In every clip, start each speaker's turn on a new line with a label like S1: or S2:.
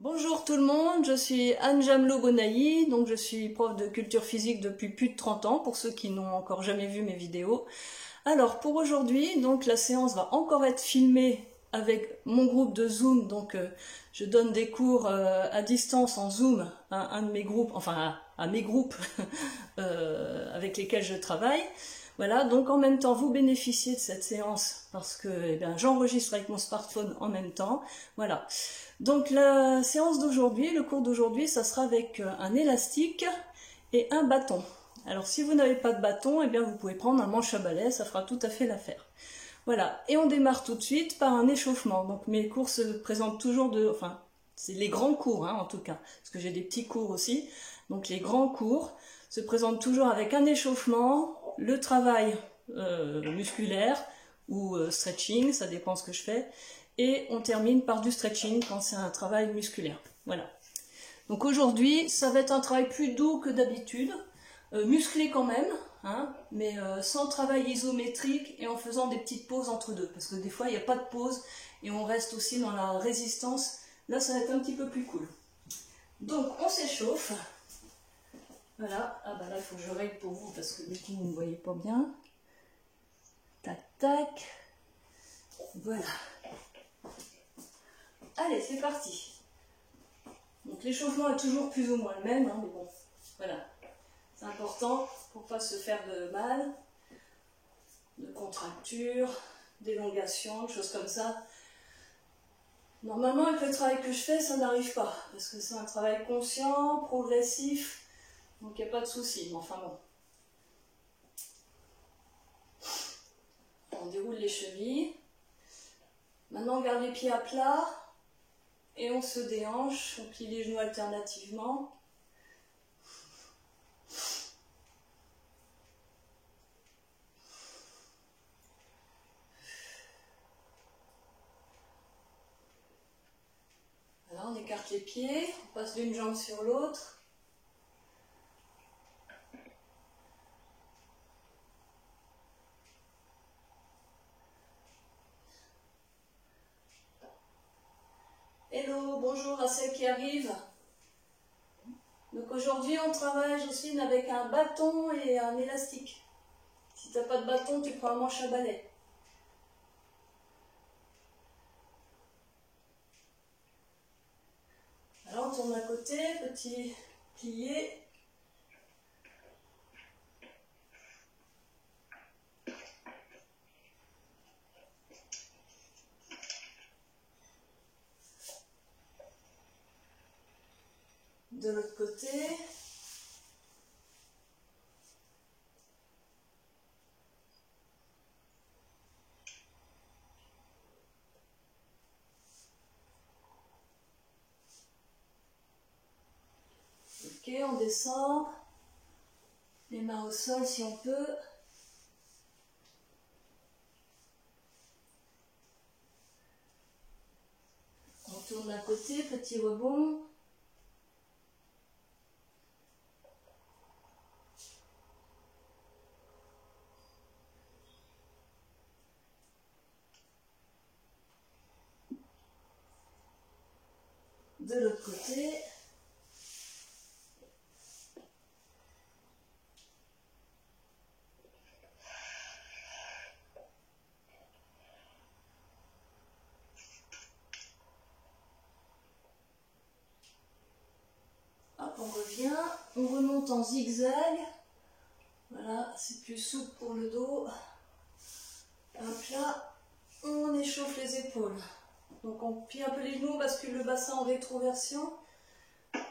S1: Bonjour tout le monde, je suis Anne Jamelot Bonailly, donc je suis prof de culture physique depuis plus de 30 ans, pour ceux qui n'ont encore jamais vu mes vidéos. Alors pour aujourd'hui, donc la séance va encore être filmée avec mon groupe de Zoom, donc je donne des cours à distance en Zoom à un de mes groupes, enfin à mes groupes avec lesquels je travaille. Voilà, donc en même temps vous bénéficiez de cette séance parce que j'enregistre avec mon smartphone en même temps. Voilà. Donc la séance d'aujourd'hui, le cours d'aujourd'hui, ça sera avec un élastique et un bâton. Alors si vous n'avez pas de bâton, vous pouvez prendre un manche à balai, ça fera tout à fait l'affaire. Voilà, et on démarre tout de suite par un échauffement. Donc mes cours se présentent toujours c'est les grands cours en tout cas, parce que j'ai des petits cours aussi. Donc les grands cours se présentent toujours avec un échauffement, le travail musculaire ou stretching, ça dépend ce que je fais. Et on termine par du stretching quand c'est un travail musculaire. Voilà. Donc aujourd'hui, ça va être un travail plus doux que d'habitude, musclé quand même, mais sans travail isométrique et en faisant des petites pauses entre deux. Parce que des fois, il n'y a pas de pause et on reste aussi dans la résistance. Là, ça va être un petit peu plus cool. Donc, on s'échauffe. Voilà. Ah bah là, il faut que je règle pour vous parce que du coup, vous ne me voyez pas bien. Tac, tac. Voilà. Allez, c'est parti. Donc l'échauffement est toujours plus ou moins le même, mais bon, voilà. C'est important pour ne pas se faire de mal, de contracture, d'élongation, de choses comme ça. Normalement, avec le travail que je fais, ça n'arrive pas, parce que c'est un travail conscient, progressif, donc il n'y a pas de souci, mais enfin bon. On déroule les chevilles. Maintenant, on garde les pieds à plat. Et on se déhanche, on plie les genoux alternativement. Voilà, on écarte les pieds, on passe d'une jambe sur l'autre. Hello, bonjour à celles qui arrivent. Donc aujourd'hui on travaille, Jocelyne, avec un bâton et un élastique. Si tu n'as pas de bâton, tu prends un manche à balai. Alors on tourne à côté, petit plié. De l'autre côté. Ok, on descend. Les mains au sol si on peut. On tourne d'un côté, petit rebond. De l'autre côté. Hop, on revient, on remonte en zigzag. Voilà, c'est plus souple pour le dos. Hop là, on échauffe les épaules. Donc on plie un peu les genoux, on bascule le bassin en rétroversion.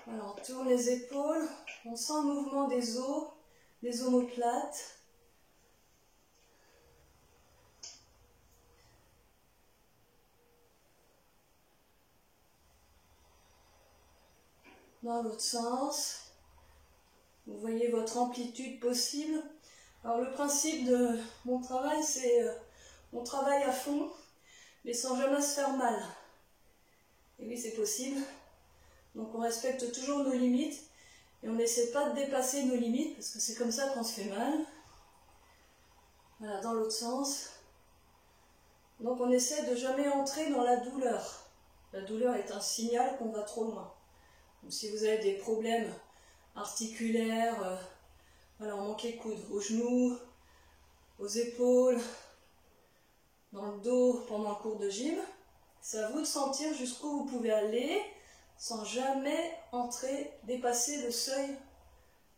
S1: Voilà, on tourne les épaules, on sent le mouvement des omoplates. Dans l'autre sens, vous voyez votre amplitude possible. Alors le principe de mon travail, c'est on travaille à fond, mais sans jamais se faire mal. Et oui, c'est possible. Donc on respecte toujours nos limites et on n'essaie pas de dépasser nos limites parce que c'est comme ça qu'on se fait mal. Voilà, dans l'autre sens. Donc on essaie de jamais entrer dans la douleur. La douleur est un signal qu'on va trop loin. Donc, si vous avez des problèmes articulaires, voilà, on manque les coudes, aux genoux, aux épaules, dans le dos pendant le cours de gym, c'est à vous de sentir jusqu'où vous pouvez aller sans jamais entrer, dépasser le seuil,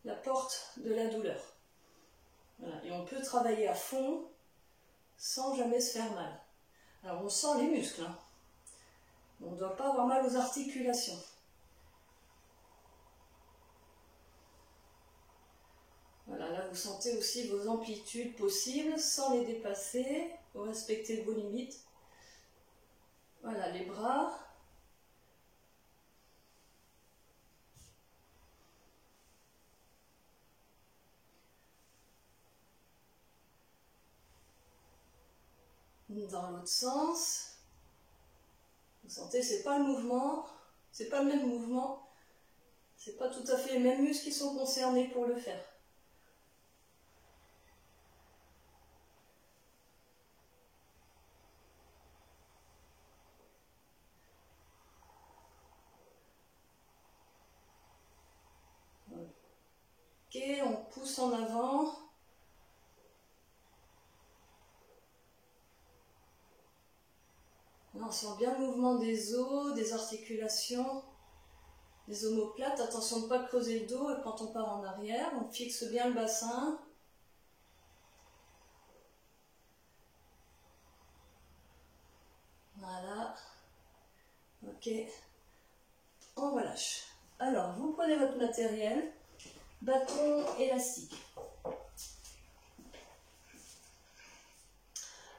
S1: la porte de la douleur. Voilà. Et on peut travailler à fond sans jamais se faire mal. Alors on sent les muscles, hein. On ne doit pas avoir mal aux articulations. Voilà, là vous sentez aussi vos amplitudes possibles sans les dépasser. Vous respectez vos limites. Voilà, les bras. Dans l'autre sens. Vous sentez, c'est pas le mouvement, c'est pas le même mouvement, c'est pas tout à fait les mêmes muscles qui sont concernés pour le faire. Ok, on pousse en avant. Là, on sent bien le mouvement des os, des articulations, des omoplates. Attention de ne pas creuser le dos et quand on part en arrière, on fixe bien le bassin. Voilà. Ok. On relâche. Alors, vous prenez votre matériel, bâton élastique.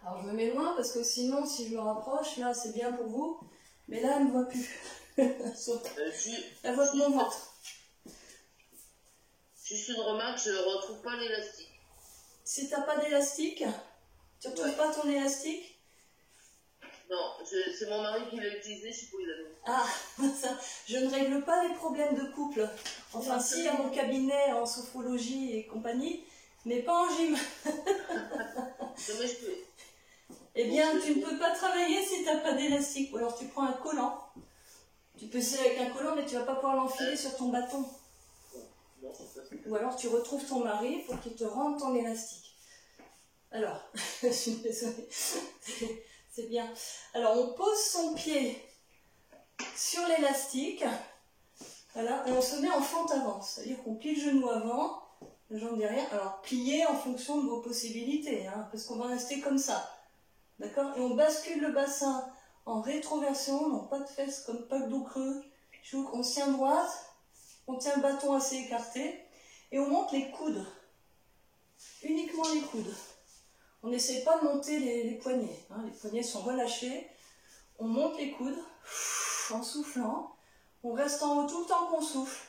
S1: Alors je me mets loin parce que sinon si je me rapproche, là c'est bien pour vous, mais là elle ne me voit plus. Elle voit que mon ventre.
S2: Juste une remarque, je ne retrouve pas l'élastique.
S1: Si tu n'as pas d'élastique, tu ne retrouves pas ton élastique?
S2: Non, c'est mon mari qui l'a utilisé, je suis pour la donner.
S1: Ah, ça, je ne règle pas les problèmes de couple. Enfin si, à mon cabinet en sophrologie et compagnie, mais pas en gym.
S2: Dommage que...
S1: Eh bien, tu ne peux pas travailler si tu n'as pas d'élastique. Ou alors tu prends un collant. Tu peux essayer avec un collant, mais tu ne vas pas pouvoir l'enfiler sur ton bâton. Ou alors tu retrouves ton mari pour qu'il te rende ton élastique. Alors, je suis désolée. C'est bien. Alors, on pose son pied sur l'élastique. Voilà, et on se met en fente avant. C'est-à-dire qu'on plie le genou avant, la jambe derrière. Alors, pliez en fonction de vos possibilités, hein, parce qu'on va rester comme ça. D'accord? Et on bascule le bassin en rétroversion, donc pas de fesses comme pas de dos creux. On se tient droite, on tient le bâton assez écarté et on monte les coudes. Uniquement les coudes. On n'essaie pas de monter les poignets. Hein. Les poignets sont relâchés. On monte les coudes en soufflant. On reste en haut tout le temps qu'on souffle.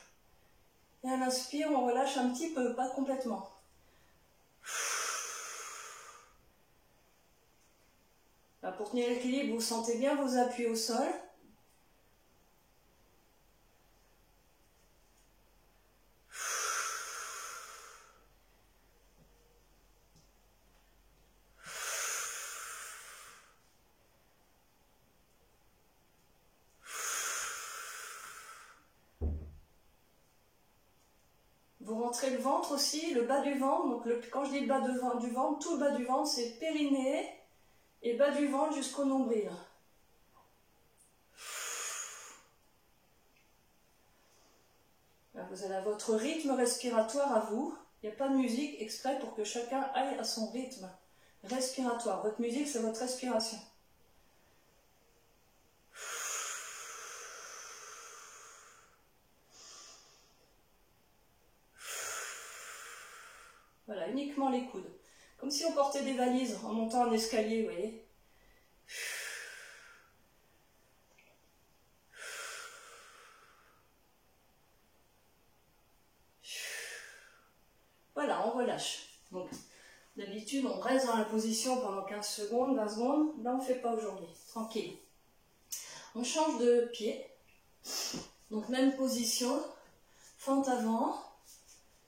S1: Et à l'inspire, on relâche un petit peu, pas complètement. Là, pour tenir l'équilibre, vous sentez bien vos appuis au sol. Vous rentrez le ventre aussi, le bas du ventre. Donc quand je dis le bas du ventre, tout le bas du ventre, c'est périnée et bas du ventre jusqu'au nombril. Là, vous avez votre rythme respiratoire à vous. Il n'y a pas de musique exprès pour que chacun aille à son rythme respiratoire. Votre musique, c'est votre respiration. Voilà, uniquement les coudes. Comme si on portait des valises en montant un escalier, vous voyez. Voilà, on relâche. Donc, d'habitude, on reste dans la position pendant 15 secondes, 20 secondes. Là, on ne fait pas aujourd'hui. Tranquille. On change de pied. Donc, même position. Fente avant.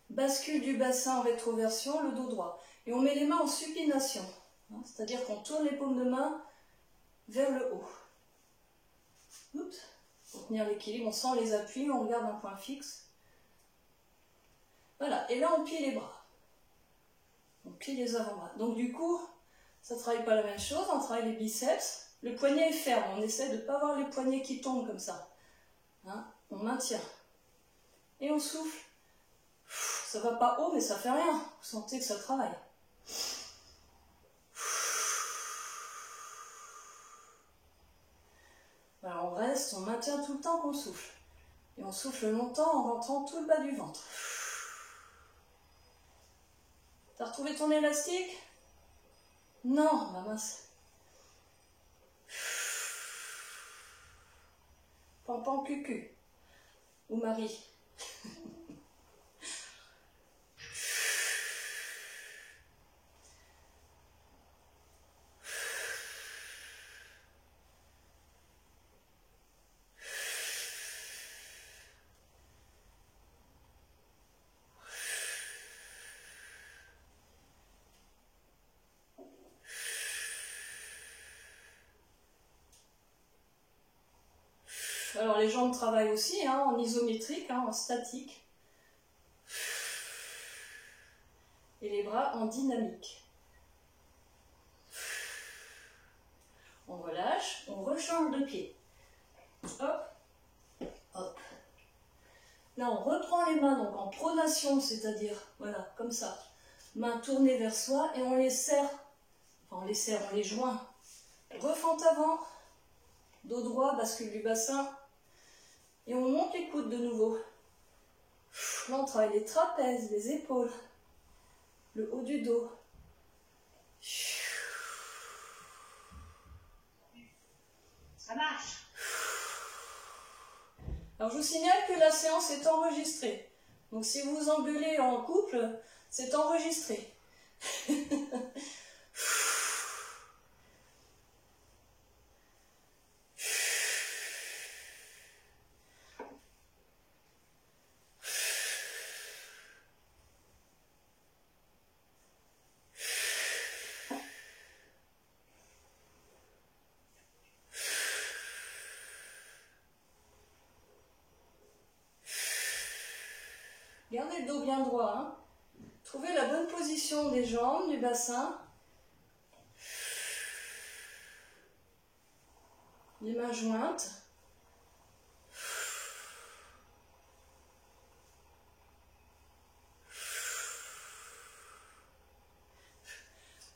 S1: Bascule du bassin en rétroversion, le dos droit. Et on met les mains en supination. C'est-à-dire qu'on tourne les paumes de main vers le haut. Oups. Pour tenir l'équilibre, on sent les appuis, on regarde un point fixe. Voilà, et là on plie les bras. On plie les avant-bras. Donc du coup, ça ne travaille pas la même chose, on travaille les biceps. Le poignet est ferme, on essaie de ne pas avoir les poignets qui tombent comme ça. Hein, on maintient. Et on souffle. Ça va pas haut, mais ça fait rien. Vous sentez que ça travaille. Voilà, on reste, on maintient tout le temps qu'on souffle. Et on souffle longtemps en rentrant tout le bas du ventre. T'as retrouvé ton élastique? Non, ma mince. Pampan cucu. Ou Marie. Alors les jambes travaillent aussi, hein, en isométrique, hein, en statique. Et les bras en dynamique. On relâche, on rechange de pied. Hop, hop. Là on reprend les mains donc en pronation, c'est-à-dire, voilà, comme ça. Mains tournées vers soi et on les serre. Enfin on les serre, on les joint. Refente avant, dos droit, bascule du bassin. Et on monte les coudes de nouveau. Là, on travaille les trapèzes, les épaules, le haut du dos.
S2: Ça marche.
S1: Alors, je vous signale que la séance est enregistrée. Donc, si vous vous engueulez en couple, c'est enregistré. Gardez le dos bien droit. Hein. Trouvez la bonne position des jambes, du bassin. Les mains jointes.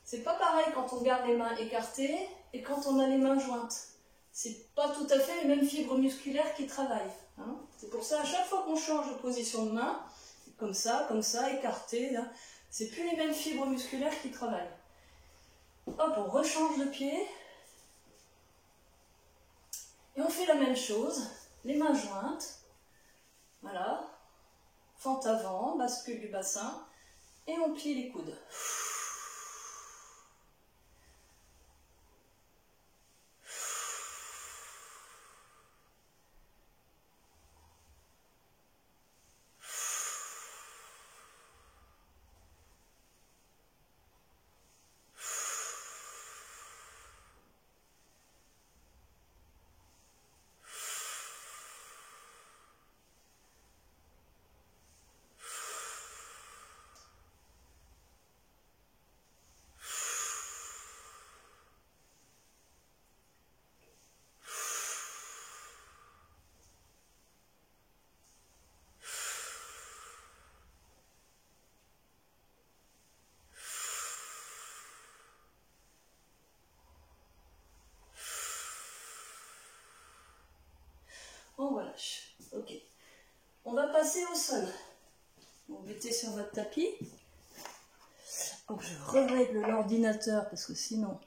S1: C'est pas pareil quand on garde les mains écartées et quand on a les mains jointes. C'est pas tout à fait les mêmes fibres musculaires qui travaillent. Hein. C'est pour ça, à chaque fois qu'on change de position de main, comme ça, écarté, c'est plus les mêmes fibres musculaires qui travaillent. Hop, on rechange de pied. Et on fait la même chose, les mains jointes. Voilà. Fente avant, bascule du bassin. Et on plie les coudes. On relâche. Ok. On va passer au sol. Vous mettez sur votre tapis. Donc je règle l'ordinateur parce que sinon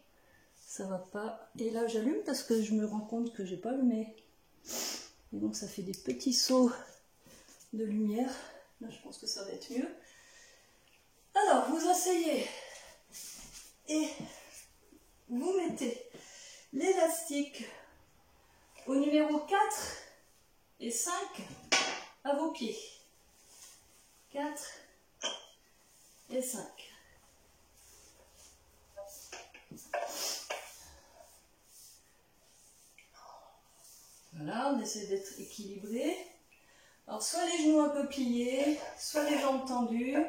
S1: ça va pas. Et là j'allume parce que je me rends compte que j'ai pas allumé. Et donc ça fait des petits sauts de lumière. Là je pense que ça va être mieux. Alors vous asseyez et vous mettez l'élastique au numéro 4 et 5 à vos pieds. 4 et 5. Voilà, on essaie d'être équilibré. Alors, soit les genoux un peu pliés, soit les jambes tendues.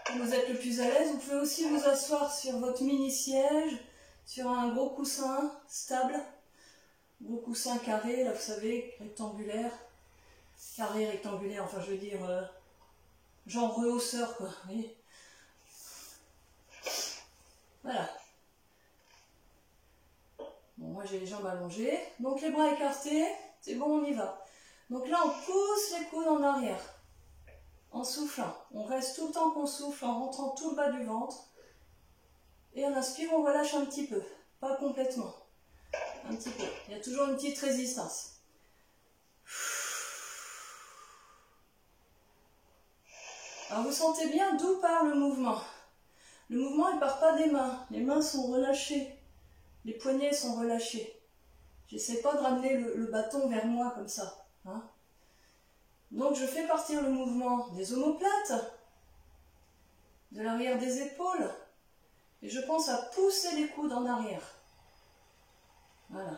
S1: Quand vous êtes le plus à l'aise, vous pouvez aussi vous asseoir sur votre mini-siège, sur un gros coussin stable. Gros coussin carré, là vous savez, rectangulaire. Carré, rectangulaire, enfin je veux dire, genre rehausseur quoi, vous voyez. Voilà. Bon, moi j'ai les jambes allongées, donc les bras écartés, c'est bon, on y va. Donc là on pousse les coudes en arrière, en soufflant. On reste tout le temps qu'on souffle, en rentrant tout le bas du ventre. Et en inspire, on relâche un petit peu, pas complètement. Un petit peu, il y a toujours une petite résistance. Alors vous sentez bien d'où part le mouvement. Le mouvement il part pas des mains, les mains sont relâchées, les poignets sont relâchés. J'essaie pas de ramener le bâton vers moi comme ça. Hein. Donc je fais partir le mouvement des omoplates, de l'arrière des épaules, et je pense à pousser les coudes en arrière. Voilà.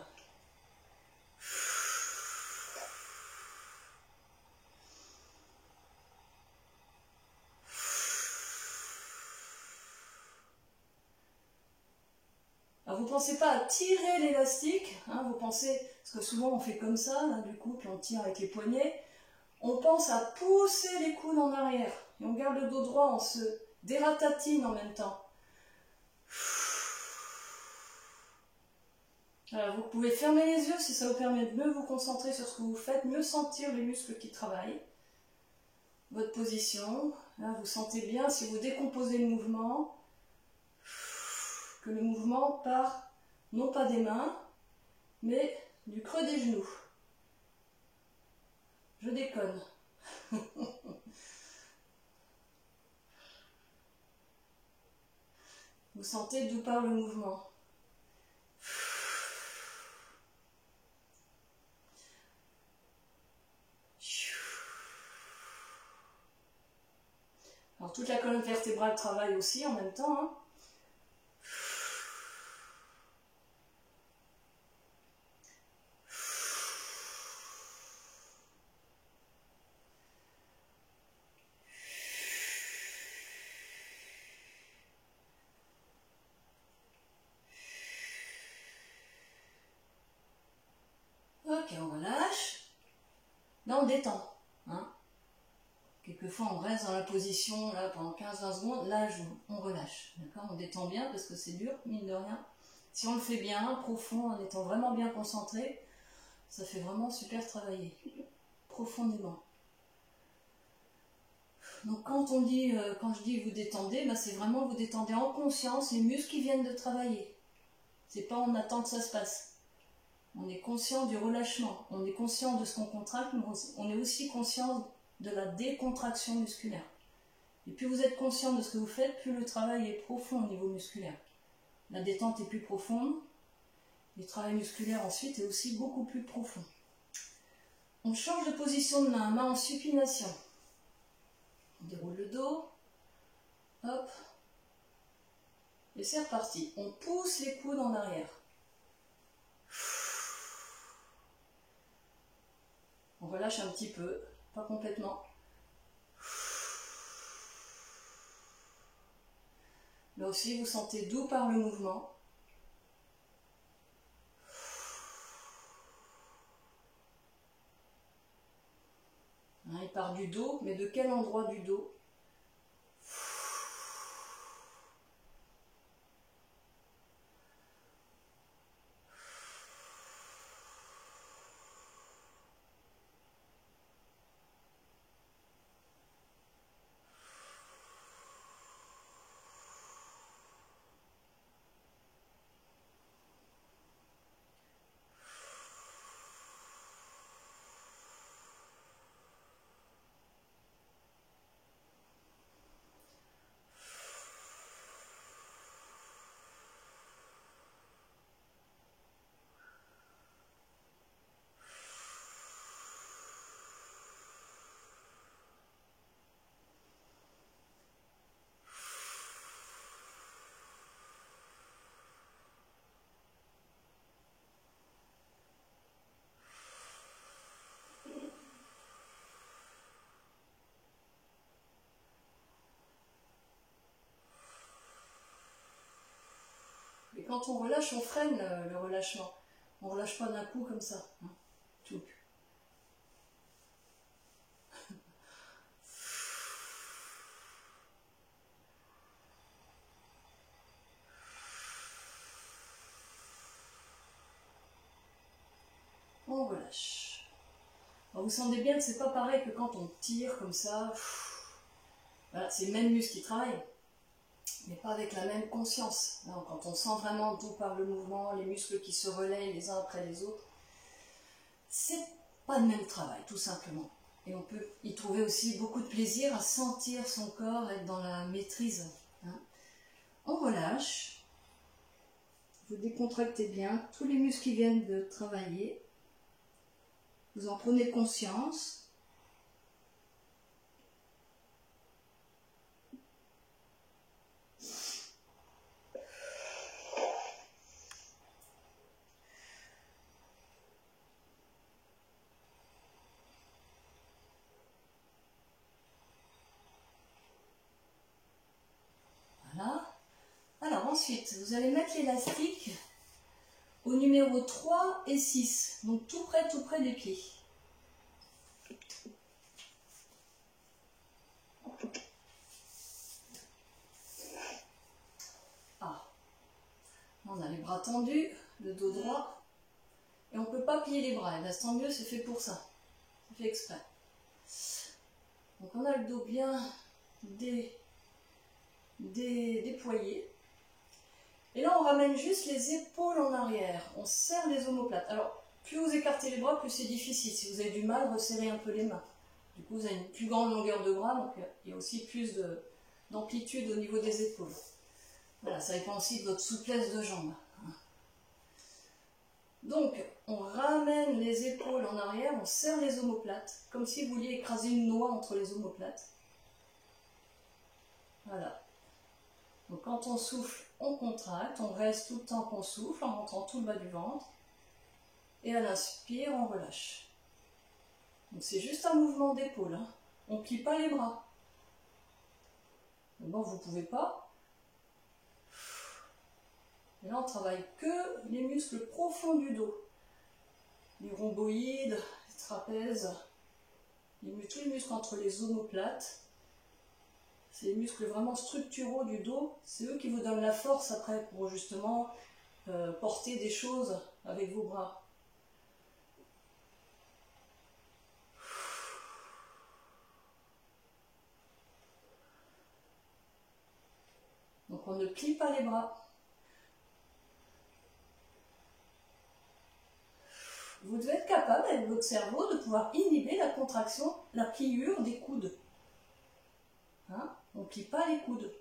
S1: Alors vous ne pensez pas à tirer l'élastique, hein, vous pensez, parce que souvent on fait comme ça, là, du coup, puis on tire avec les poignets, on pense à pousser les coudes en arrière, et on garde le dos droit, on se dératatine en même temps. Alors, vous pouvez fermer les yeux si ça vous permet de mieux vous concentrer sur ce que vous faites, mieux sentir les muscles qui travaillent. Votre position, là vous sentez bien si vous décomposez le mouvement, que le mouvement part non pas des mains, mais du creux des genoux. Je déconne. Vous sentez d'où part le mouvement. Alors toute la colonne vertébrale travaille aussi en même temps. Hein. Ok, on relâche. Là, on détend. Hein. Quelquefois, on reste dans la position là, pendant 15-20 secondes. Là, on relâche. On détend bien parce que c'est dur, mine de rien. Si on le fait bien, profond, en étant vraiment bien concentré, ça fait vraiment super travailler. Profondément. Donc, quand je dis vous détendez, ben, c'est vraiment vous détendez en conscience les muscles qui viennent de travailler. C'est pas on attend que ça se passe. On est conscient du relâchement, on est conscient de ce qu'on contracte, mais on est aussi conscient de la décontraction musculaire. Et plus vous êtes conscient de ce que vous faites, plus le travail est profond au niveau musculaire. La détente est plus profonde, le travail musculaire ensuite est aussi beaucoup plus profond. On change de position de main, main en supination. On déroule le dos, hop, et c'est reparti. On pousse les coudes en arrière. On relâche un petit peu, pas complètement. Là aussi, vous sentez d'où part le mouvement. Hein, il part du dos, mais de quel endroit du dos ? quand on relâche, on freine le relâchement. On ne relâche pas d'un coup comme ça. Hein. Tout. On relâche. Alors vous sentez bien que c'est pas pareil que quand on tire comme ça. Voilà, c'est le même muscle qui travaille, mais pas avec la même conscience. Non, quand on sent vraiment tout par le mouvement, les muscles qui se relaient les uns après les autres, c'est pas le même travail, tout simplement. Et on peut y trouver aussi beaucoup de plaisir à sentir son corps, être dans la maîtrise. Hein. On relâche, vous décontractez bien, tous les muscles qui viennent de travailler, vous en prenez conscience. Voilà. Alors ensuite, vous allez mettre l'élastique au numéro 3 et 6, donc tout près des pieds. Ah, on a les bras tendus, le dos droit, et on ne peut pas plier les bras. Et bien, tant mieux, c'est fait pour ça. C'est fait exprès. Donc on a le dos bien déployé. Et là, on ramène juste les épaules en arrière. On serre les omoplates. Alors, plus vous écartez les bras, plus c'est difficile. Si vous avez du mal, resserrez un peu les mains. Du coup, vous avez une plus grande longueur de bras, donc il y a aussi plus d'amplitude au niveau des épaules. Voilà, ça dépend aussi de votre souplesse de jambes. Donc, on ramène les épaules en arrière, on serre les omoplates, comme si vous vouliez écraser une noix entre les omoplates. Voilà. Donc, quand on souffle, on contracte, on reste tout le temps qu'on souffle, en montrant tout le bas du ventre. Et à l'inspire, on relâche. Donc, c'est juste un mouvement d'épaule. Hein. On ne plie pas les bras. Bon, vous ne pouvez pas. Et là, on travaille que les muscles profonds du dos. Les rhomboïdes, les trapèzes, tous les muscles entre les omoplates. C'est les muscles vraiment structuraux du dos. C'est eux qui vous donnent la force après pour justement porter des choses avec vos bras. Donc on ne plie pas les bras. Vous devez être capable, avec votre cerveau, de pouvoir inhiber la contraction, la pliure des coudes. Hein? On ne plie pas les coudes.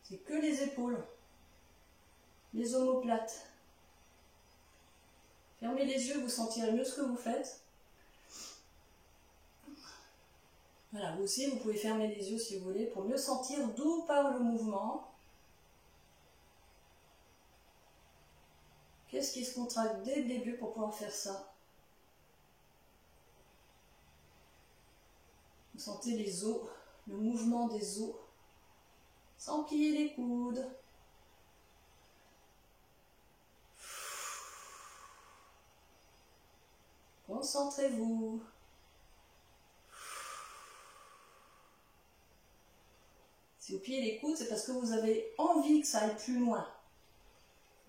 S1: C'est que les épaules. Les omoplates. Fermez les yeux, vous sentirez mieux ce que vous faites. Voilà, vous aussi, vous pouvez fermer les yeux si vous voulez, pour mieux sentir d'où part le mouvement. Qu'est-ce qui se contracte dès le début pour pouvoir faire ça? Vous sentez les os, le mouvement des os, sans plier les coudes. Concentrez-vous. Si vous pliez les coudes, c'est parce que vous avez envie que ça aille plus loin.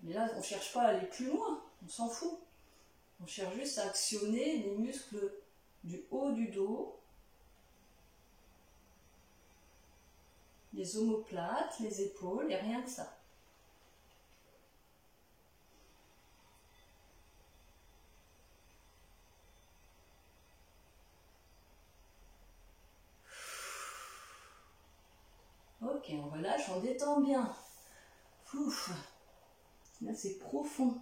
S1: Mais là, on ne cherche pas à aller plus loin, on s'en fout. On cherche juste à actionner les muscles du haut du dos, les omoplates, les épaules, et rien que ça. Ok, on relâche, on détend bien. Ouf. Là, c'est profond.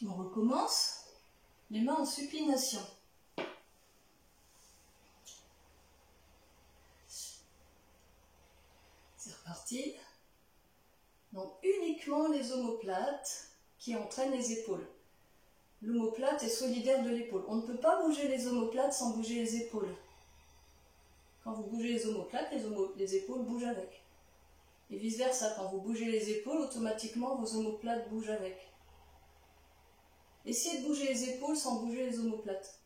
S1: On recommence, les mains en supination. C'est reparti. Donc uniquement les omoplates qui entraînent les épaules. L'omoplate est solidaire de l'épaule. On ne peut pas bouger les omoplates sans bouger les épaules. Quand vous bougez les omoplates, les épaules bougent avec. Et vice versa, quand vous bougez les épaules, automatiquement vos omoplates bougent avec. Essayez de bouger les épaules sans bouger les omoplates.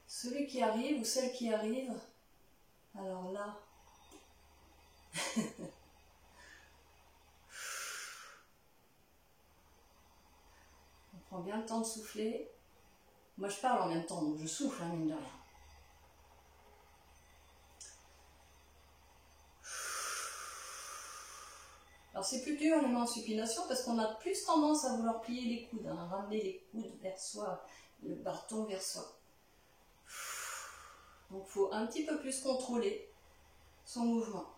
S1: Celui qui arrive ou celle qui arrive, alors là, on prend bien le temps de souffler. Moi je parle en même temps, donc je souffle, hein, mine de rien. Alors c'est plus dur les mains en supination parce qu'on a plus tendance à vouloir plier les coudes, hein, ramener les coudes vers soi, le bâton vers soi. Donc il faut un petit peu plus contrôler son mouvement.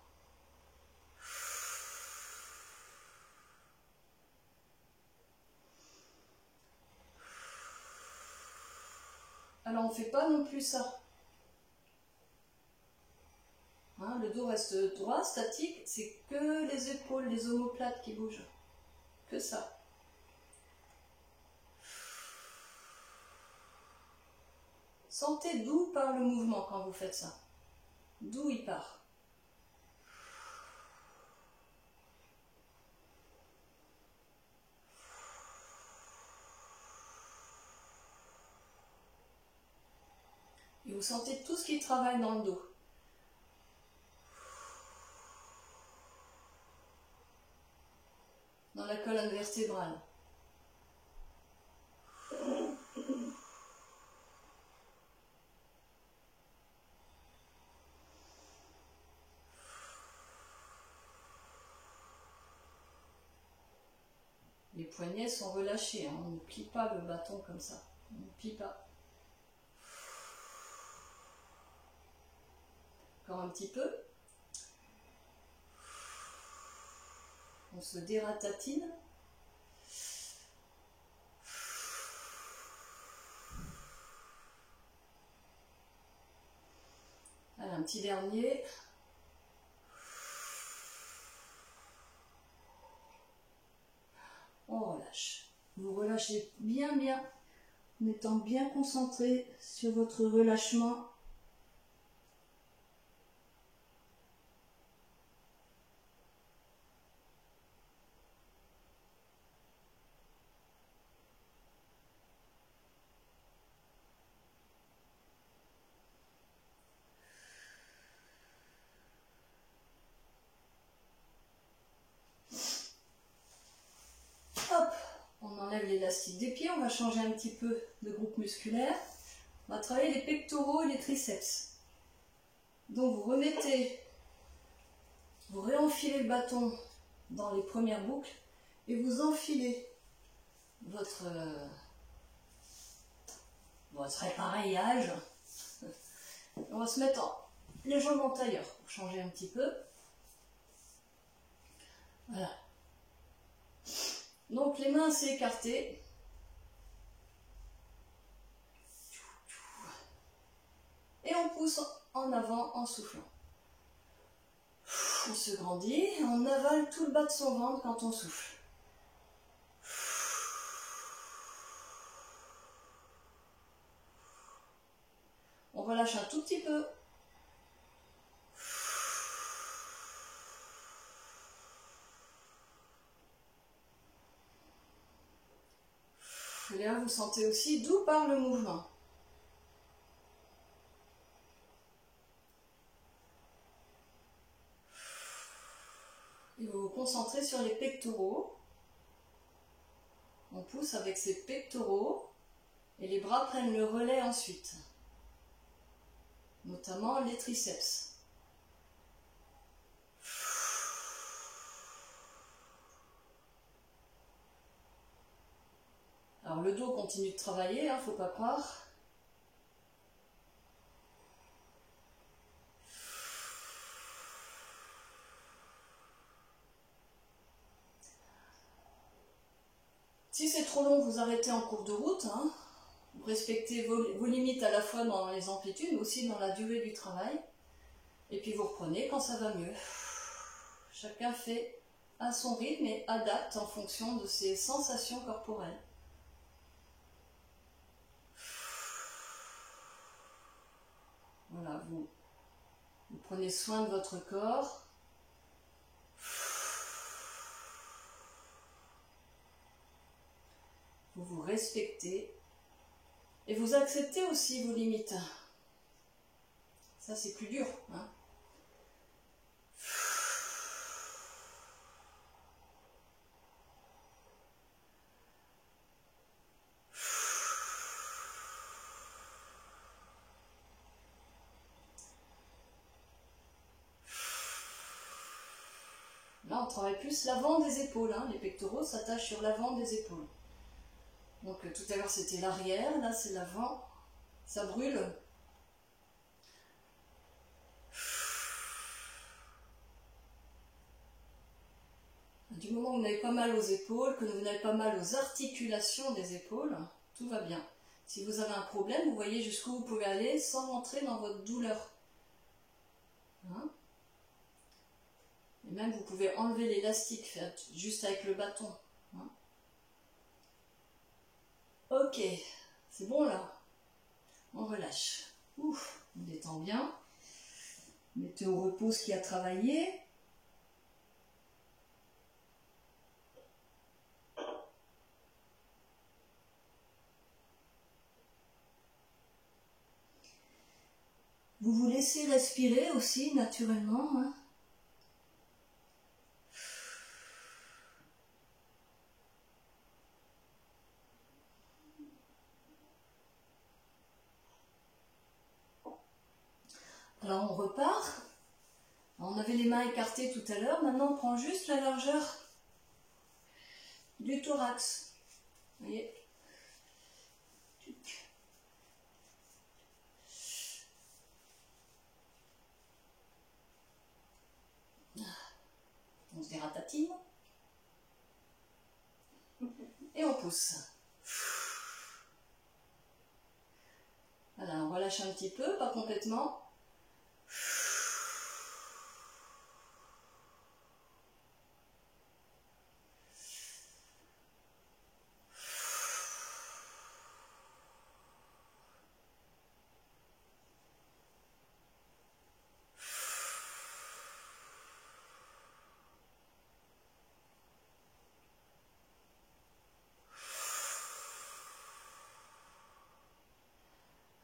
S1: Alors on ne fait pas non plus ça. Hein, le dos reste droit, statique, c'est que les épaules, les omoplates qui bougent. Que ça. Sentez d'où part le mouvement quand vous faites ça. D'où il part. Et vous sentez tout ce qui travaille dans le dos. Dans la colonne vertébrale. Les poignets sont relâchés, hein. On ne plie pas le bâton comme ça. On ne plie pas. Encore un petit peu. On se dératatine. Allez, un petit dernier. On relâche. Vous relâchez bien bien, en étant bien concentré sur votre relâchement. On enlève l'élastique des pieds, on va changer un petit peu de groupe musculaire. On va travailler les pectoraux et les triceps. Donc vous remettez, vous réenfilez le bâton dans les premières boucles et vous enfilez votre appareillage. On va se mettre les jambes en tailleur pour changer un petit peu. Voilà. Donc les mains assez écartées. Et on pousse en avant en soufflant. On se grandit, on avale tout le bas de son ventre quand on souffle. On relâche un tout petit peu. Et là, vous sentez aussi d'où part le mouvement. Et vous vous concentrez sur les pectoraux. On pousse avec ses pectoraux et les bras prennent le relais ensuite. Notamment les triceps. Alors le dos continue de travailler, hein, faut pas croire. Si c'est trop long, vous arrêtez en cours de route. Hein. Vous respectez vos limites à la fois dans les amplitudes, mais aussi dans la durée du travail. Et puis vous reprenez quand ça va mieux. Chacun fait à son rythme et adapte en fonction de ses sensations corporelles. Voilà, vous prenez soin de votre corps. Vous vous respectez et vous acceptez aussi vos limites. Ça, c'est plus dur. Hein. Là, on travaille plus l'avant des épaules. Hein. Les pectoraux s'attachent sur l'avant des épaules. Donc tout à l'heure c'était l'arrière, là c'est l'avant, ça brûle. Du moment où vous n'avez pas mal aux épaules, que vous n'avez pas mal aux articulations des épaules, tout va bien. Si vous avez un problème, vous voyez jusqu'où vous pouvez aller sans rentrer dans votre douleur. Hein? Et même vous pouvez enlever l'élastique juste avec le bâton. Hein? Ok, c'est bon là. On relâche. Ouf, on détend bien. Mettez au repos ce qui a travaillé. Vous vous laissez respirer aussi naturellement. Hein. Alors on repart. On avait les mains écartées tout à l'heure. Maintenant on prend juste la largeur du thorax. Vous voyez ? On se dératatine. Et on pousse. Voilà, on relâche un petit peu, pas complètement.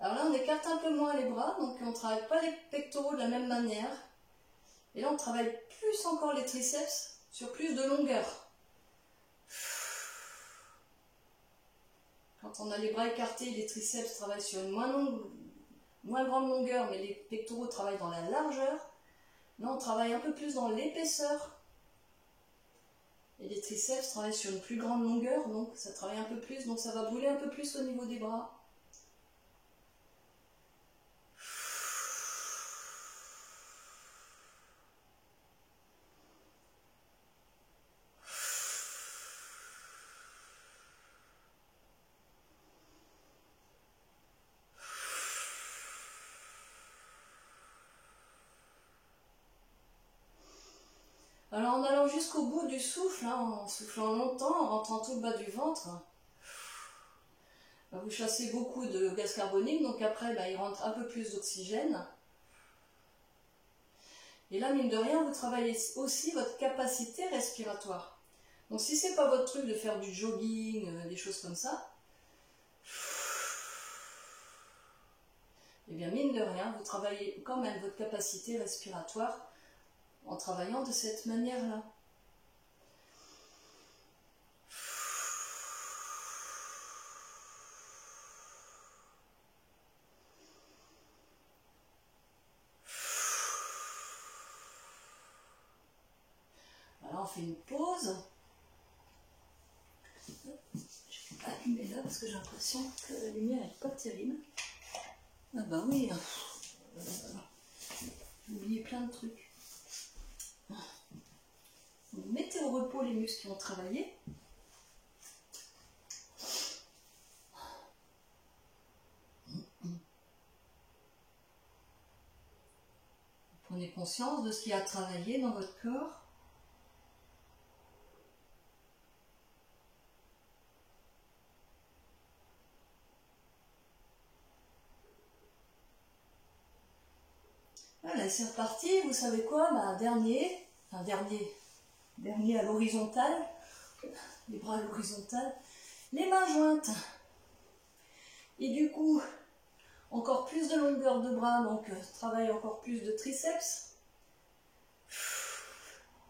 S1: Alors là, on écarte un peu moins les bras, donc on ne travaille pas les pectoraux de la même manière. Et là, on travaille plus encore les triceps sur plus de longueur. Quand on a les bras écartés, les triceps travaillent sur une moins grande longueur, mais les pectoraux travaillent dans la largeur. Là, on travaille un peu plus dans l'épaisseur. Et les triceps travaillent sur une plus grande longueur, donc ça travaille un peu plus, donc ça va brûler un peu plus au niveau des bras. Alors en allant jusqu'au bout du souffle, hein, en soufflant longtemps, en rentrant tout le bas du ventre, vous chassez beaucoup de gaz carbonique, donc après il rentre un peu plus d'oxygène. Et là, mine de rien, vous travaillez aussi votre capacité respiratoire. Donc si c'est pas votre truc de faire du jogging, des choses comme ça, eh bien mine de rien, vous travaillez quand même votre capacité respiratoire en travaillant de cette manière-là. Alors on fait une pause. Je vais allumer là parce que j'ai l'impression que la lumière n'est pas terrible. Ah bah oui, j'ai oublié plein de trucs. Vous mettez au repos les muscles qui ont travaillé. Prenez conscience de ce qui a travaillé dans votre corps. Voilà, c'est reparti. Vous savez quoi? Dernier à l'horizontale, les bras à l'horizontale, les mains jointes. Et du coup, encore plus de longueur de bras, donc travaille encore plus de triceps.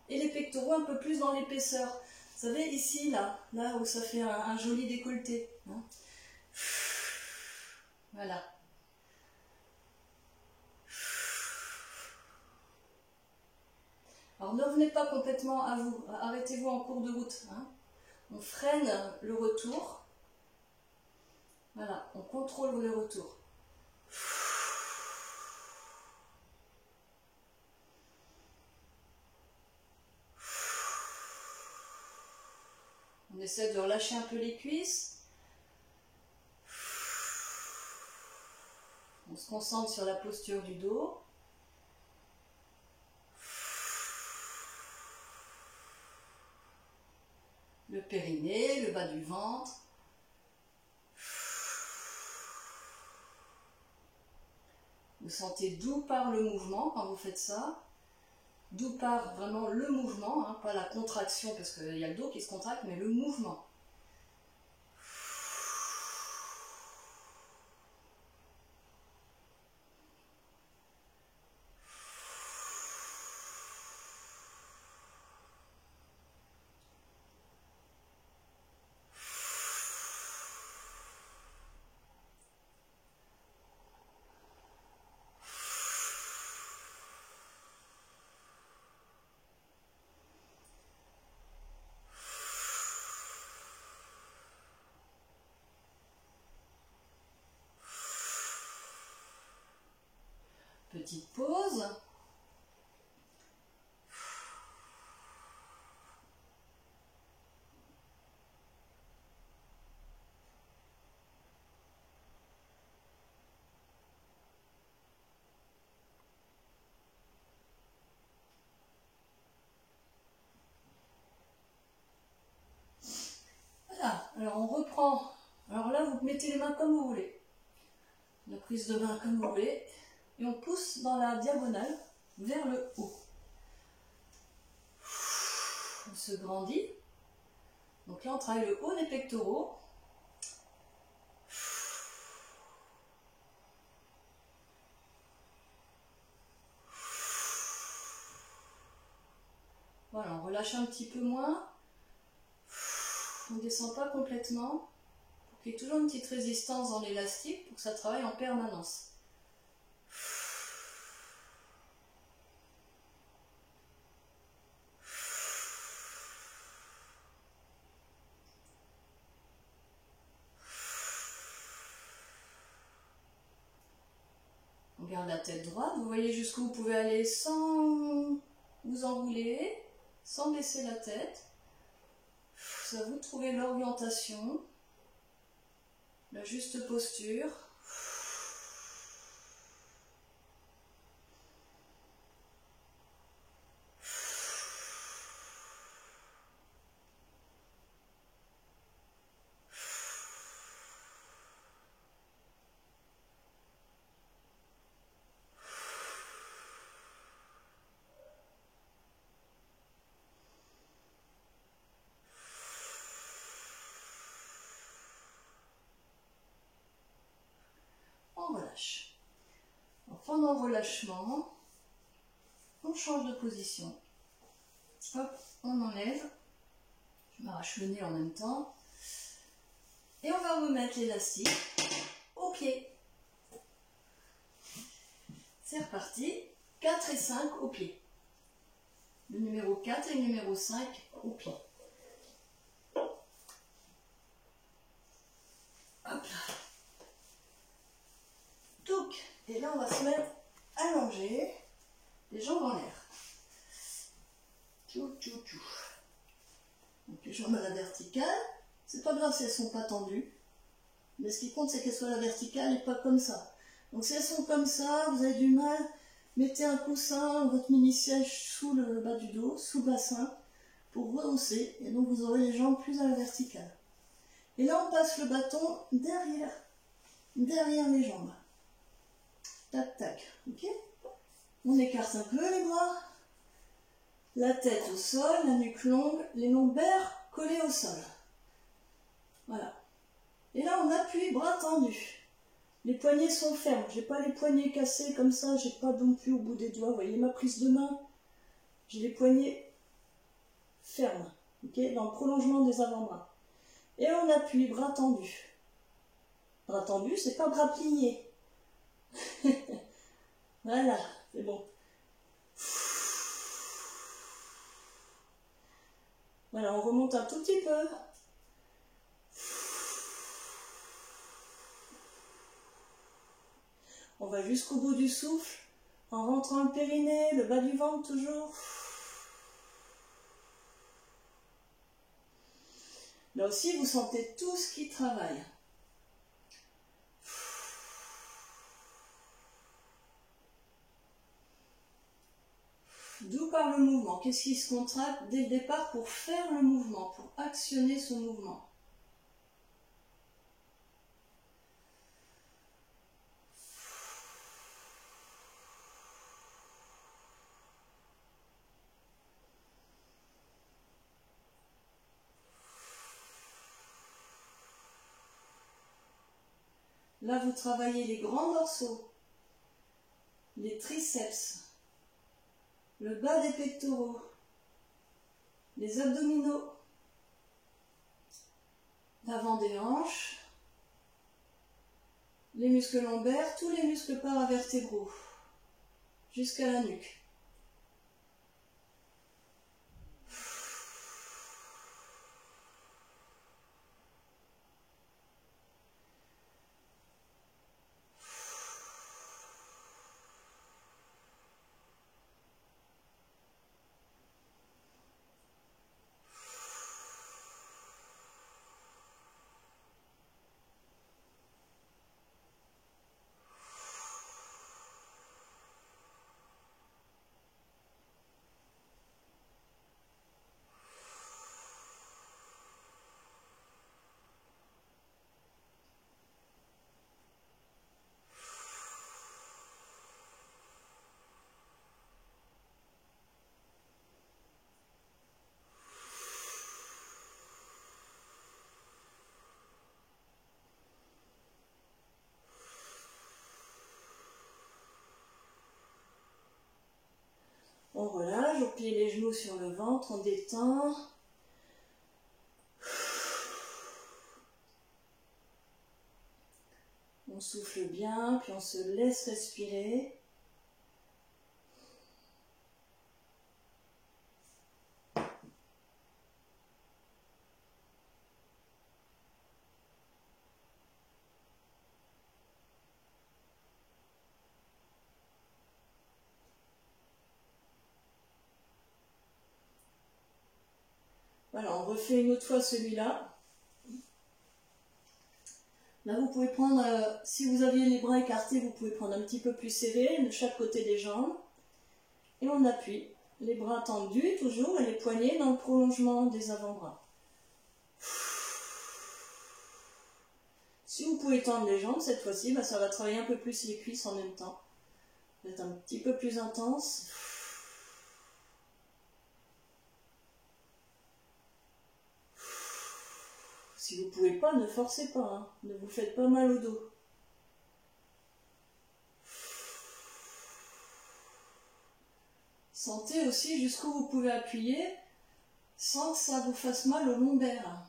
S1: Et les pectoraux un peu plus dans l'épaisseur. Vous savez, ici, là où ça fait un joli décolleté. Hein. Voilà. Alors ne revenez pas complètement à vous, arrêtez-vous en cours de route. Hein. On freine le retour. Voilà, on contrôle le retour. On essaie de relâcher un peu les cuisses. On se concentre sur la posture du dos. Le périnée, le bas du ventre. Vous sentez doux par le mouvement quand vous faites ça. Doux par vraiment le mouvement, hein, pas la contraction, parce qu'il y a le dos qui se contracte, mais le mouvement. Petite pause. Voilà, alors on reprend. Alors là, vous mettez les mains comme vous voulez. La prise de main comme vous voulez. Et on pousse dans la diagonale vers le haut. On se grandit. Donc là, on travaille le haut des pectoraux. Voilà, on relâche un petit peu moins. On ne descend pas complètement. Pour qu'il y ait toujours une petite résistance dans l'élastique pour que ça travaille en permanence. On garde la tête droite. Vous voyez jusqu'où vous pouvez aller sans vous enrouler, sans baisser la tête. C'est à vous de trouver l'orientation, la juste posture. On relâche. Alors, pendant le relâchement, on change de position. Hop, on enlève. Je m'arrache le nez en même temps. Et on va remettre l'élastique au pied. C'est reparti. 4 et 5 au pied. Le numéro 4 et le numéro 5 au pied. Hop là. Touc. Et là, on va se mettre allongé, les jambes en l'air. Tchou, tchou, tchou. Donc les jambes à la verticale. C'est pas grave si elles sont pas tendues. Mais ce qui compte, c'est qu'elles soient à la verticale et pas comme ça. Donc si elles sont comme ça, vous avez du mal, Mettez un coussin ou votre mini-siège sous le bas du dos, sous le bassin, pour rehausser. Et donc vous aurez les jambes plus à la verticale. Et là, on passe le bâton derrière les jambes. Tac, tac. Ok? On écarte un peu les bras. La tête au sol, la nuque longue, les lombaires collés au sol. Voilà. Et là, on appuie, bras tendus. Les poignets sont fermes. J'ai pas les poignets cassés comme ça. J'ai pas non plus au bout des doigts. Vous voyez ma prise de main. J'ai les poignets fermes. Ok? Dans le prolongement des avant-bras. Et on appuie, bras tendus. Bras tendus, c'est pas bras pliés. Voilà, c'est bon. Voilà, on remonte un tout petit peu. On va jusqu'au bout du souffle, en rentrant le périnée, le bas du ventre toujours. Là aussi, vous sentez tout ce qui travaille. D'où part le mouvement? Qu'est-ce qui se contracte dès le départ pour faire le mouvement, pour actionner ce mouvement? Là, vous travaillez les grands dorsaux, les triceps, le bas des pectoraux, les abdominaux, l'avant des hanches, les muscles lombaires, tous les muscles paravertébraux, jusqu'à la nuque. On relâche, on plie les genoux sur le ventre, on détend. On souffle bien, puis on se laisse respirer. Voilà, on refait une autre fois celui-là. Là, vous pouvez prendre, si vous aviez les bras écartés, vous pouvez prendre un petit peu plus serré de chaque côté des jambes. Et on appuie, les bras tendus toujours et les poignets dans le prolongement des avant-bras. Si vous pouvez tendre les jambes, cette fois-ci, ça va travailler un peu plus les cuisses en même temps. Ça va être un petit peu plus intense. Si vous ne pouvez pas, ne forcez pas, hein. Ne vous faites pas mal au dos. Sentez aussi jusqu'où vous pouvez appuyer sans que ça vous fasse mal au lombaire.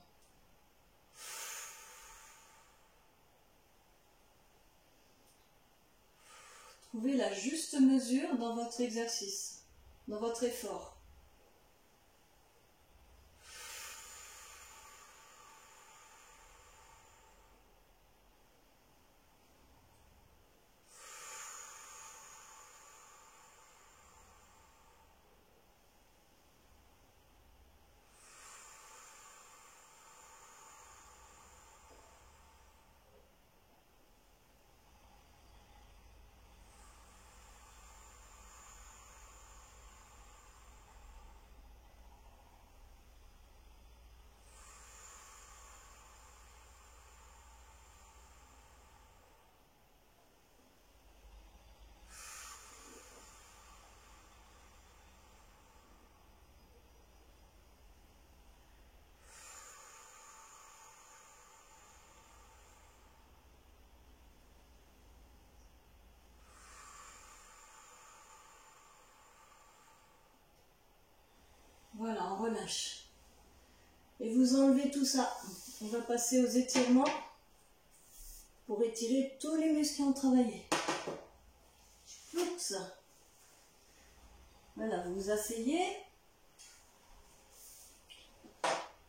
S1: Trouvez la juste mesure dans votre exercice, dans votre effort. relâche. Et vous enlevez tout ça. On va passer aux étirements pour étirer tous les muscles qui ont travaillé. Oups. Voilà, vous vous asseyez.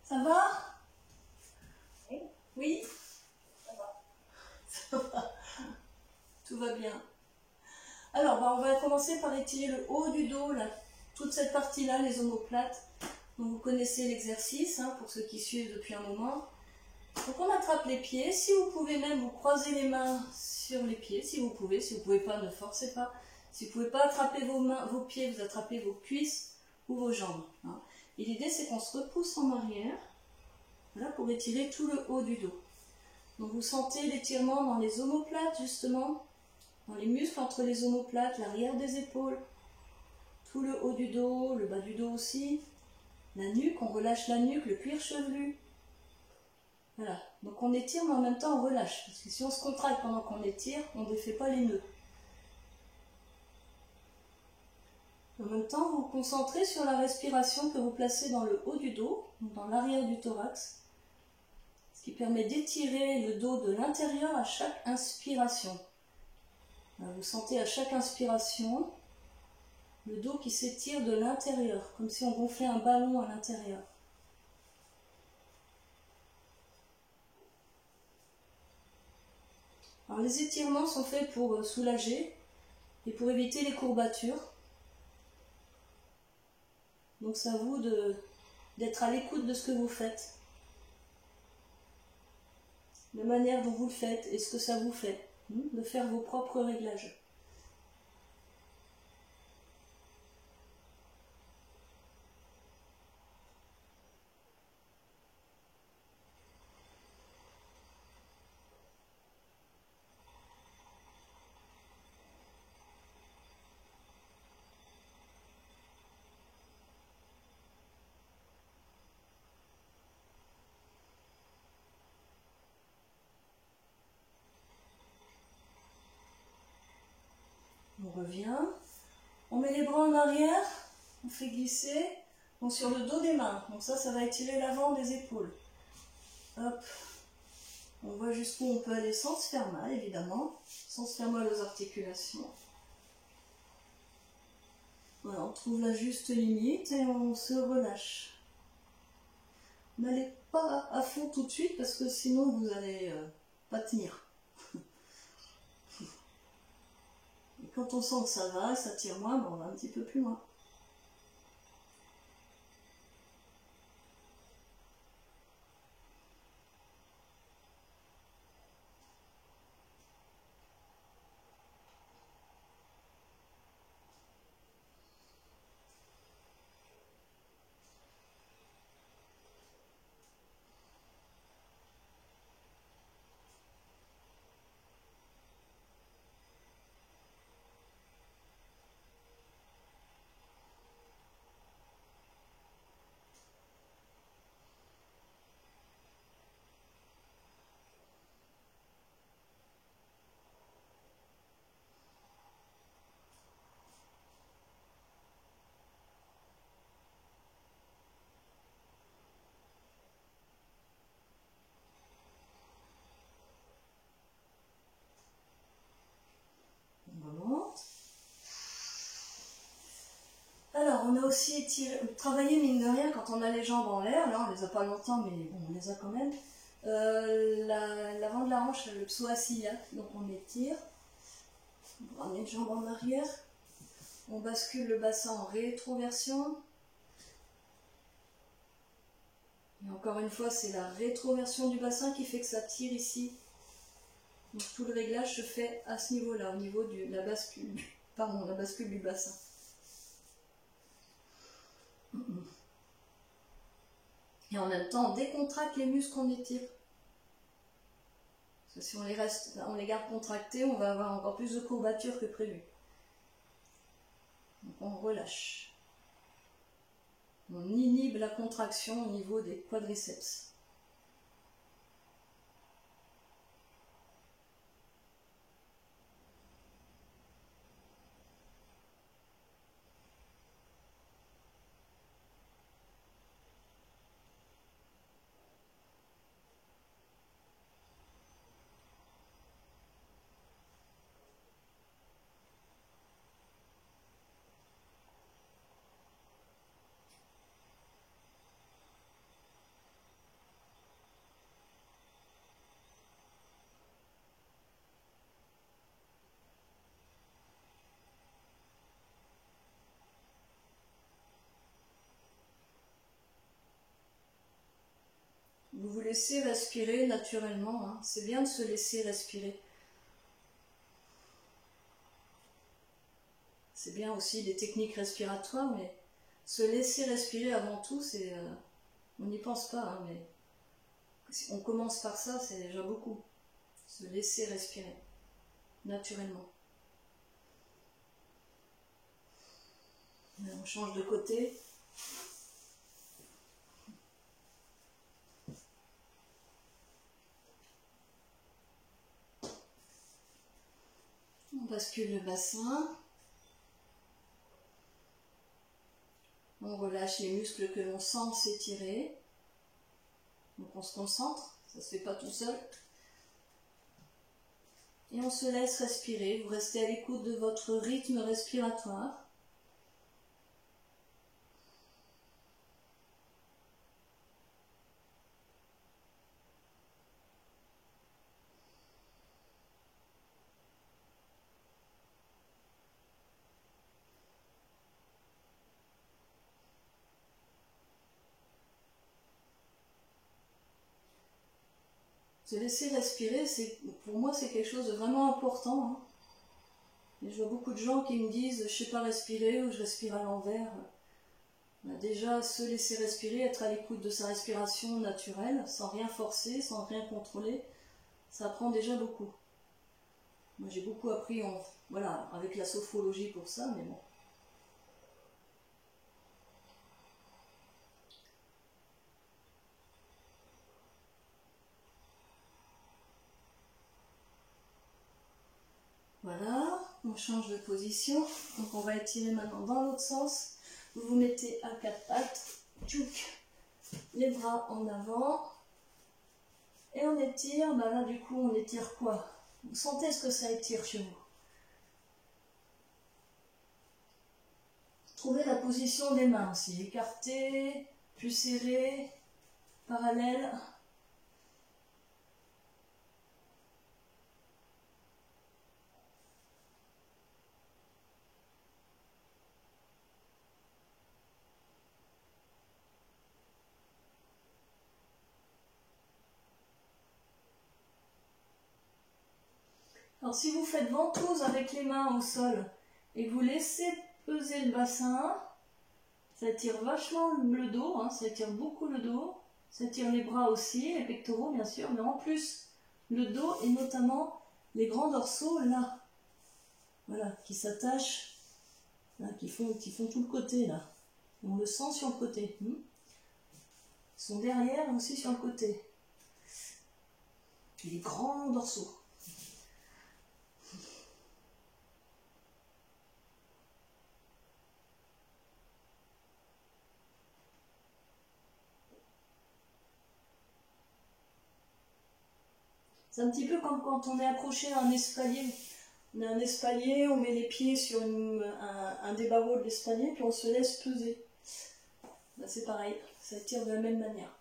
S1: Ça va? Oui? Ça va. Tout va bien. Alors, on va commencer par étirer le haut du dos, là, toute cette partie-là, les omoplates. Donc, vous connaissez l'exercice, hein, pour ceux qui suivent depuis un moment. Donc, on attrape les pieds. Si vous pouvez même, vous croisez les mains sur les pieds, si vous pouvez. Si vous ne pouvez pas, ne forcez pas. Si vous ne pouvez pas attraper vos pieds, vous attrapez vos cuisses ou vos jambes. Hein. Et l'idée, c'est qu'on se repousse en arrière, voilà, pour étirer tout le haut du dos. Donc, vous sentez l'étirement dans les omoplates, justement, dans les muscles entre les omoplates, l'arrière des épaules, tout le haut du dos, le bas du dos aussi, la nuque, on relâche la nuque, le cuir chevelu. Voilà, donc on étire mais en même temps on relâche, parce que si on se contracte pendant qu'on étire, on ne défait pas les nœuds. En même temps, vous vous concentrez sur la respiration que vous placez dans le haut du dos, dans l'arrière du thorax, ce qui permet d'étirer le dos de l'intérieur à chaque inspiration. Vous sentez à chaque inspiration le dos qui s'étire de l'intérieur, comme si on gonflait un ballon à l'intérieur. Alors les étirements sont faits pour soulager et pour éviter les courbatures. Donc c'est à vous d'être à l'écoute de ce que vous faites, la manière dont vous le faites et ce que ça vous fait, de faire vos propres réglages. On revient, on met les bras en arrière, on fait glisser donc sur le dos des mains. Donc ça va étirer l'avant des épaules. Hop, on voit jusqu'où on peut aller sans se faire mal, évidemment, sans se faire mal aux articulations. Voilà, on trouve la juste limite et on se relâche. N'allez pas à fond tout de suite parce que sinon vous allez pas tenir. Et quand on sent que ça va, ça tire moins, on va un petit peu plus loin. Alors, on a aussi travaillé, mine de rien, quand on a les jambes en l'air, là on les a pas longtemps, mais bon, on les a quand même, l'avant de la hanche, le psoas iliaque, donc on étire, on met les jambes en arrière, on bascule le bassin en rétroversion, et encore une fois, c'est la rétroversion du bassin qui fait que ça tire ici. Donc tout le réglage se fait à ce niveau-là, au niveau de la bascule du bassin. Et en même temps, on décontracte les muscles qu'on étire. Parce que si on les garde contractés, on va avoir encore plus de courbatures que prévu. Donc on relâche. On inhibe la contraction au niveau des quadriceps. Vous vous laissez respirer naturellement, hein. C'est bien de se laisser respirer. C'est bien aussi des techniques respiratoires, mais se laisser respirer avant tout, c'est, on n'y pense pas, hein, mais si on commence par ça, c'est déjà beaucoup. Se laisser respirer, naturellement. On change de côté. On bascule le bassin. On relâche les muscles que l'on sent s'étirer. Donc on se concentre, ça ne se fait pas tout seul. Et on se laisse respirer. Vous restez à l'écoute de votre rythme respiratoire. Se laisser respirer, pour moi, c'est quelque chose de vraiment important, hein. Et je vois beaucoup de gens qui me disent « je sais pas respirer » ou « je respire à l'envers ». Déjà, se laisser respirer, être à l'écoute de sa respiration naturelle, sans rien forcer, sans rien contrôler, ça apprend déjà beaucoup. Moi, j'ai beaucoup appris voilà, avec la sophrologie pour ça, mais bon. Voilà, on change de position. Donc on va étirer maintenant dans l'autre sens. Vous vous mettez à quatre pattes, tchouk, les bras en avant. Et on étire, bah là du coup on étire quoi? Vous sentez ce que ça étire chez vous. Trouvez la position des mains aussi, écartées, plus serrées, parallèles. Alors si vous faites ventouse avec les mains au sol et que vous laissez peser le bassin, ça étire vachement le dos, hein, ça étire beaucoup le dos, ça étire les bras aussi, les pectoraux bien sûr, mais en plus le dos et notamment les grands dorsaux là, voilà, qui s'attachent, là, qui font tout le côté là. On le sent sur le côté. Ils sont derrière aussi sur le côté. Les grands dorsaux. C'est un petit peu comme quand on est accroché à un espalier. On a un espalier, on met les pieds sur un des barreaux de l'espalier, puis on se laisse peser. Ben, c'est pareil, ça tire de la même manière.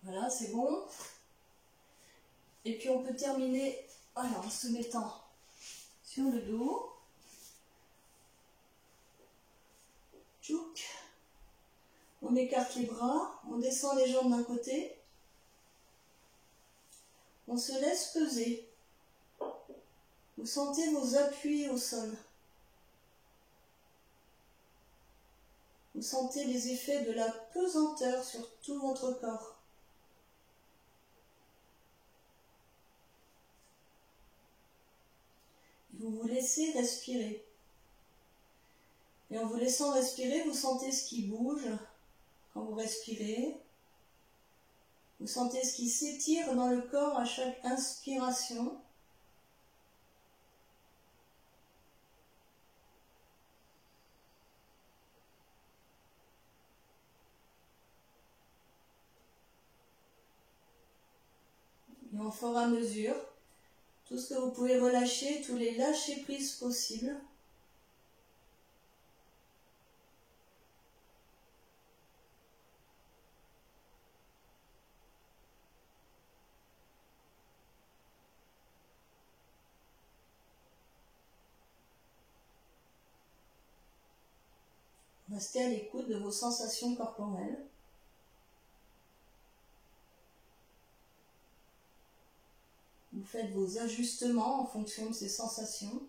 S1: Voilà, c'est bon. Et puis on peut terminer alors, en se mettant sur le dos. Tchouk. On écarte les bras, on descend les jambes d'un côté. On se laisse peser. Vous sentez vos appuis au sol. Vous sentez les effets de la pesanteur sur tout votre corps. Vous vous laissez respirer. Et en vous laissant respirer, vous sentez ce qui bouge quand vous respirez. Vous sentez ce qui s'étire dans le corps à chaque inspiration. Et au fur et à mesure, tout ce que vous pouvez relâcher, tous les lâcher-prises possibles. Restez à l'écoute de vos sensations corporelles. Vous faites vos ajustements en fonction de ces sensations.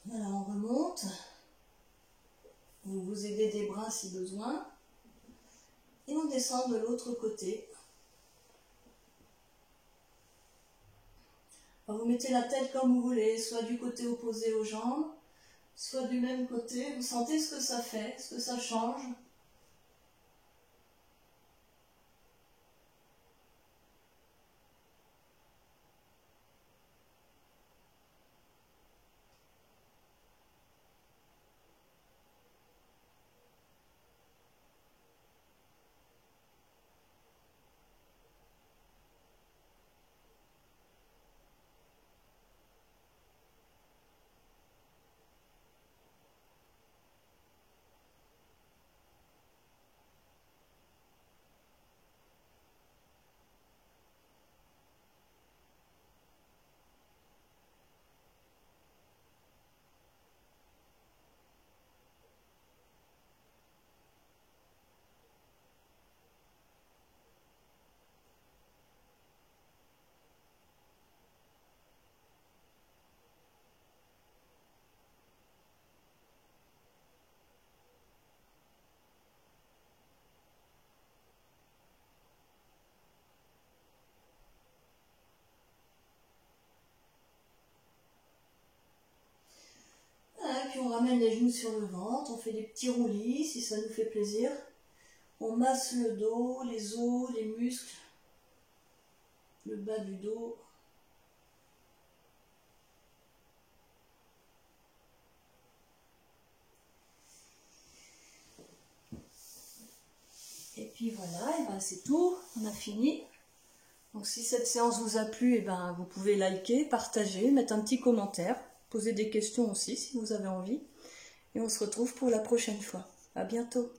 S1: Voilà, on remonte. Vous vous aidez des bras si besoin. Et on descend de l'autre côté. Alors, vous mettez la tête comme vous voulez, soit du côté opposé aux jambes, soit du même côté. Vous sentez ce que ça fait, ce que ça change. Et puis on ramène les genoux sur le ventre, on fait des petits roulis si ça nous fait plaisir. On masse le dos, les os, les muscles, le bas du dos. Et puis voilà, et ben c'est tout, on a fini. Donc si cette séance vous a plu, et ben vous pouvez liker, partager, mettre un petit commentaire, poser des questions aussi si vous avez envie. Et on se retrouve pour la prochaine fois. À bientôt.